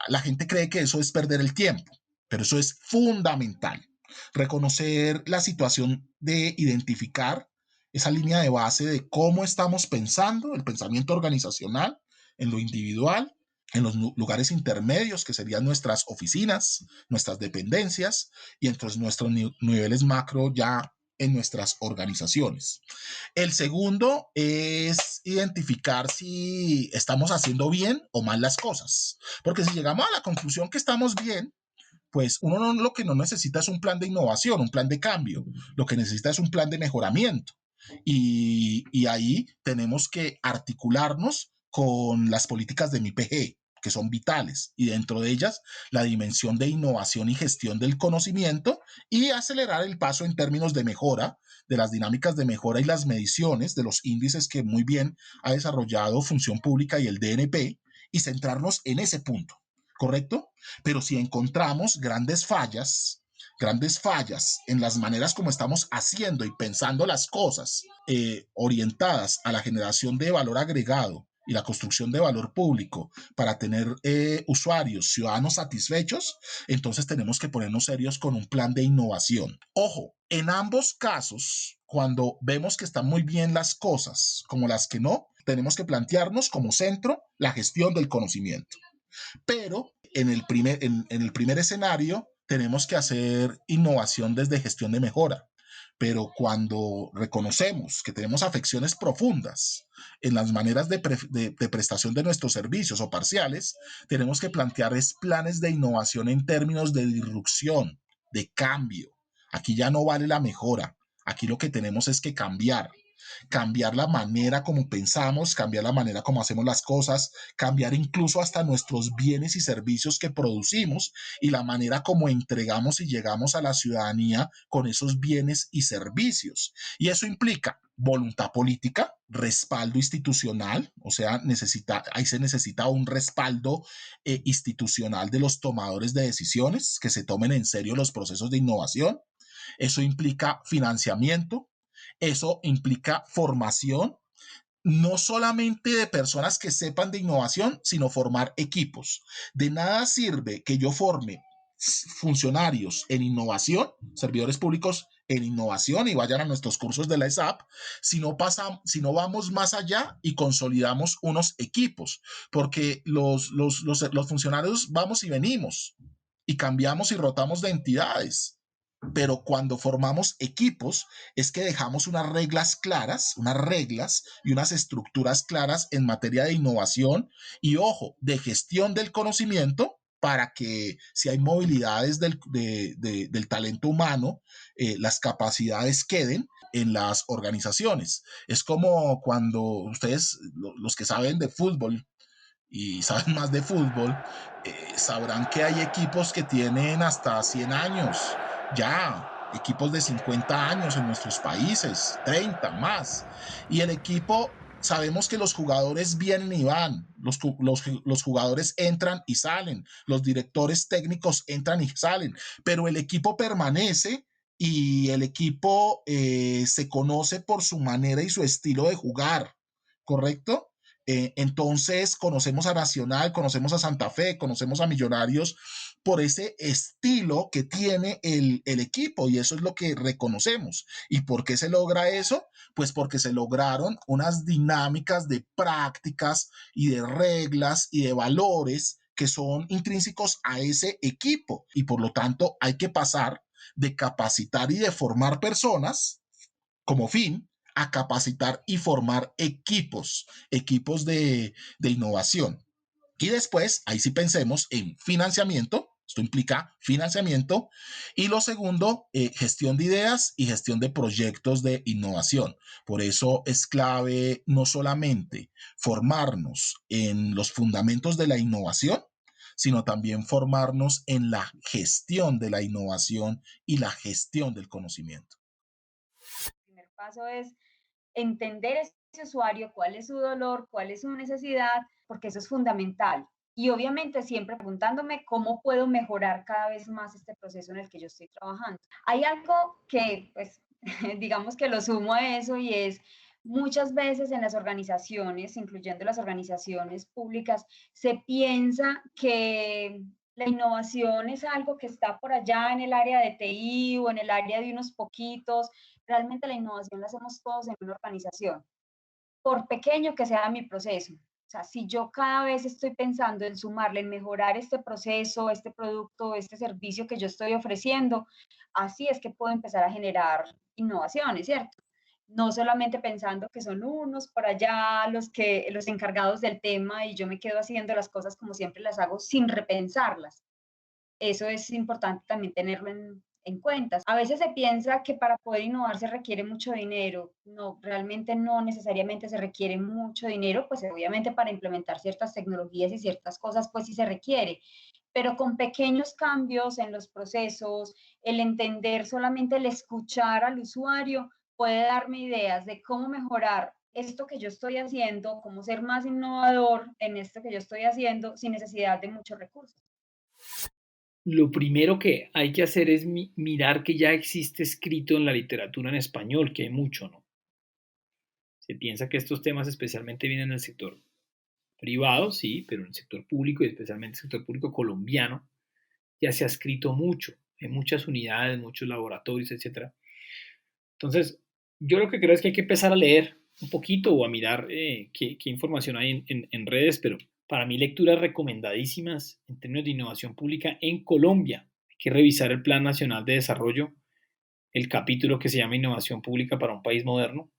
La gente cree que eso es perder el tiempo, pero eso es fundamental. Reconocer la situación de identificar esa línea de base de cómo estamos pensando, el pensamiento organizacional, en lo individual, en los lugares intermedios, que serían nuestras oficinas, nuestras dependencias, y entonces nuestros niveles macro ya en nuestras organizaciones. El segundo es identificar si estamos haciendo bien o mal las cosas, porque si llegamos a la conclusión que estamos bien, pues uno lo que no necesita es un plan de innovación, un plan de cambio, lo que necesita es un plan de mejoramiento. y ahí tenemos que articularnos con las políticas de MIPG, que son vitales, y dentro de ellas la dimensión de innovación y gestión del conocimiento, y acelerar el paso en términos de mejora, de las dinámicas de mejora y las mediciones de los índices que muy bien ha desarrollado Función Pública y el DNP, y centrarnos en ese punto, ¿correcto? Pero si encontramos grandes fallas en las maneras como estamos haciendo y pensando las cosas, orientadas a la generación de valor agregado y la construcción de valor público para tener usuarios, ciudadanos satisfechos, entonces tenemos que ponernos serios con un plan de innovación. Ojo, en ambos casos, cuando vemos que están muy bien las cosas como las que no, tenemos que plantearnos como centro la gestión del conocimiento. Pero en el primer escenario tenemos que hacer innovación desde gestión de mejora. Pero cuando reconocemos que tenemos afecciones profundas en las maneras de prestación de nuestros servicios o parciales, tenemos que plantear planes de innovación en términos de disrupción, de cambio. Aquí ya no vale la mejora. Aquí lo que tenemos es que cambiar la manera como pensamos, cambiar la manera como hacemos las cosas, cambiar incluso hasta nuestros bienes y servicios que producimos y la manera como entregamos y llegamos a la ciudadanía con esos bienes y servicios. Y eso implica voluntad política, respaldo institucional, o sea, ahí se necesita un respaldo institucional de los tomadores de decisiones, que se tomen en serio los procesos de innovación. Eso implica financiamiento, eso implica formación, no solamente de personas que sepan de innovación, sino formar equipos. De nada sirve que yo forme funcionarios en innovación, servidores públicos en innovación y vayan a nuestros cursos de la ESAP, si no vamos más allá y consolidamos unos equipos, porque los funcionarios vamos y venimos y cambiamos y rotamos de entidades. Pero cuando formamos equipos es que dejamos unas reglas y unas estructuras claras en materia de innovación y, ojo, de gestión del conocimiento para que si hay movilidades del talento humano, las capacidades queden en las organizaciones. Es como cuando ustedes, los que saben de fútbol, y saben más de fútbol, sabrán que hay equipos que tienen hasta 100 años, ya, equipos de 50 años en nuestros países, 30 más. Y el equipo, sabemos que los jugadores vienen y van, los jugadores entran y salen, los directores técnicos entran y salen, pero el equipo permanece y el equipo se conoce por su manera y su estilo de jugar, ¿correcto? Entonces conocemos a Nacional, conocemos a Santa Fe, conocemos a Millonarios por ese estilo que tiene el equipo y eso es lo que reconocemos. ¿Y por qué se logra eso? Pues porque se lograron unas dinámicas de prácticas y de reglas y de valores que son intrínsecos a ese equipo y por lo tanto hay que pasar de capacitar y de formar personas como fin a capacitar y formar equipos de innovación. Y después, ahí sí pensemos en financiamiento. Esto implica financiamiento. Y lo segundo, gestión de ideas y gestión de proyectos de innovación. Por eso es clave no solamente formarnos en los fundamentos de la innovación, sino también formarnos en la gestión de la innovación y la gestión del conocimiento. El primer paso es entender ese usuario, cuál es su dolor, cuál es su necesidad, porque eso es fundamental. Y obviamente siempre preguntándome cómo puedo mejorar cada vez más este proceso en el que yo estoy trabajando. Hay algo que, pues, digamos que lo sumo a eso y es muchas veces en las organizaciones, incluyendo las organizaciones públicas, se piensa que la innovación es algo que está por allá en el área de TI o en el área de unos poquitos. Realmente la innovación la hacemos todos en una organización, por pequeño que sea mi proceso. O sea, si yo cada vez estoy pensando en sumarle, en mejorar este proceso, este producto, este servicio que yo estoy ofreciendo, así es que puedo empezar a generar innovaciones, ¿cierto? No solamente pensando que son unos por allá los encargados del tema y yo me quedo haciendo las cosas como siempre las hago sin repensarlas. Eso es importante también tenerlo en cuentas. A veces se piensa que para poder innovar se requiere mucho dinero. No, realmente no necesariamente se requiere mucho dinero, pues obviamente para implementar ciertas tecnologías y ciertas cosas, pues sí se requiere. Pero con pequeños cambios en los procesos, el entender solamente el escuchar al usuario puede darme ideas de cómo mejorar esto que yo estoy haciendo, cómo ser más innovador en esto que yo estoy haciendo sin necesidad de muchos recursos. Lo primero que hay que hacer es mirar que ya existe escrito en la literatura en español, que hay mucho, ¿no? Se piensa que estos temas especialmente vienen del sector privado, sí, pero en el sector público y especialmente el sector público colombiano ya se ha escrito mucho, en muchas unidades, muchos laboratorios, etc. Entonces, yo lo que creo es que hay que empezar a leer un poquito o a mirar qué información hay en redes, pero para mí lecturas recomendadísimas en términos de innovación pública en Colombia. Hay que revisar el Plan Nacional de Desarrollo, el capítulo que se llama Innovación Pública para un País Moderno.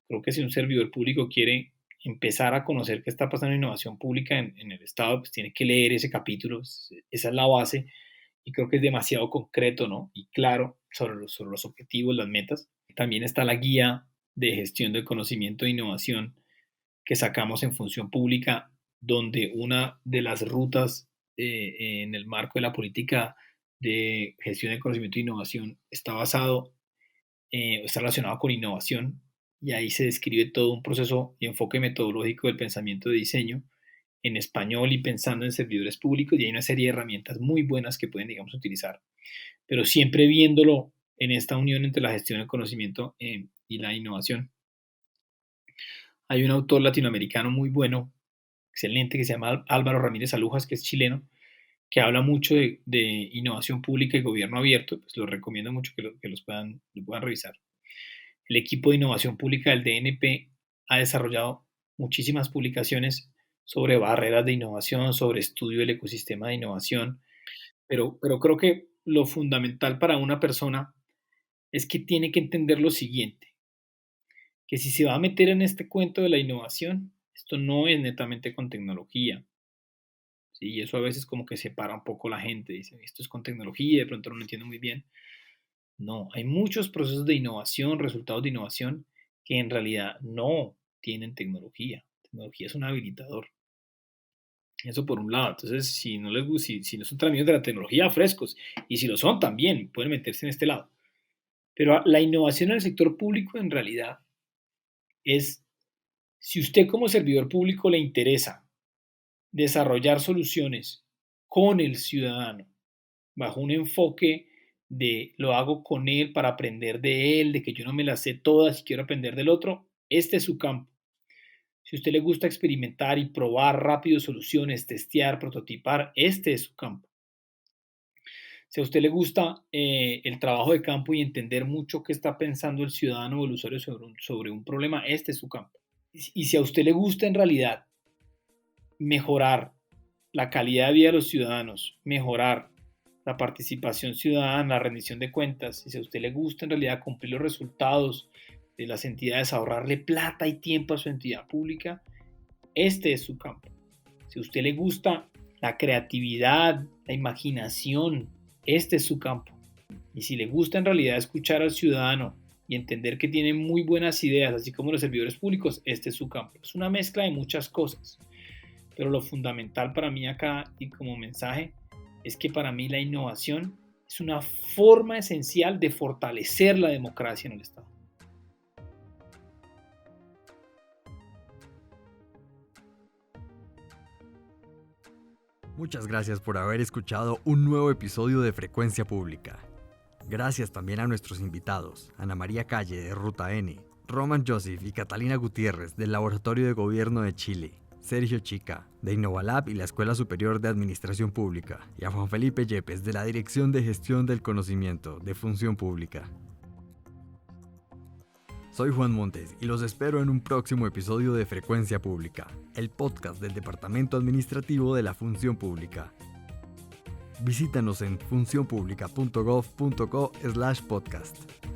Creo que si un servidor público quiere empezar a conocer qué está pasando en innovación pública en el Estado, pues tiene que leer ese capítulo, esa es la base, y creo que es demasiado concreto, ¿no? Y claro sobre los objetivos, las metas. También está la guía de gestión del conocimiento e innovación que sacamos en función pública, donde una de las rutas en el marco de la política de gestión del conocimiento e innovación está relacionado con innovación, y ahí se describe todo un proceso y enfoque metodológico del pensamiento de diseño en español y pensando en servidores públicos, y hay una serie de herramientas muy buenas que pueden, digamos, utilizar, pero siempre viéndolo en esta unión entre la gestión del conocimiento y la innovación. Hay un autor latinoamericano muy bueno, excelente, que se llama Álvaro Ramírez Alujas, que es chileno, que habla mucho de innovación pública y gobierno abierto. Pues lo recomiendo mucho que lo puedan revisar. El equipo de innovación pública del DNP ha desarrollado muchísimas publicaciones sobre barreras de innovación, sobre estudio del ecosistema de innovación, pero creo que lo fundamental para una persona es que tiene que entender lo siguiente, que si se va a meter en este cuento de la innovación, esto no es netamente con tecnología, ¿sí? Y eso a veces como que separa un poco la gente, dice, esto es con tecnología, y de pronto no lo entiendo muy bien. No, hay muchos procesos de innovación, resultados de innovación, que en realidad no tienen tecnología. Tecnología es un habilitador. Eso por un lado. Entonces, si no les gusta, si no son tan amigos de la tecnología, frescos, y si lo son también, pueden meterse en este lado. Pero la innovación en el sector público en realidad es, si usted como servidor público le interesa desarrollar soluciones con el ciudadano, bajo un enfoque de lo hago con él para aprender de él, de que yo no me las sé todas y quiero aprender del otro, este es su campo. Si a usted le gusta experimentar y probar rápido soluciones, testear, prototipar, este es su campo. Si a usted le gusta el trabajo de campo y entender mucho qué está pensando el ciudadano o el usuario sobre un problema, este es su campo. Y si a usted le gusta en realidad mejorar la calidad de vida de los ciudadanos, mejorar la participación ciudadana, la rendición de cuentas, y si a usted le gusta en realidad cumplir los resultados de las entidades, ahorrarle plata y tiempo a su entidad pública, este es su campo. Si a usted le gusta la creatividad, la imaginación, este es su campo. Y si le gusta en realidad escuchar al ciudadano y entender que tiene muy buenas ideas, así como los servidores públicos, este es su campo. Es una mezcla de muchas cosas, pero lo fundamental para mí acá y como mensaje es que para mí la innovación es una forma esencial de fortalecer la democracia en el Estado. Muchas gracias por haber escuchado un nuevo episodio de Frecuencia Pública. Gracias también a nuestros invitados, Ana María Calle de Ruta N, Roman Joseph y Catalina Gutiérrez del Laboratorio de Gobierno de Chile, Sergio Chica, de Innovalab y la Escuela Superior de Administración Pública, y a Juan Felipe Yepes, de la Dirección de Gestión del Conocimiento de Función Pública. Soy Juan Montes y los espero en un próximo episodio de Frecuencia Pública, el podcast del Departamento Administrativo de la Función Pública. Visítanos en funcionpublica.gov.co/podcast.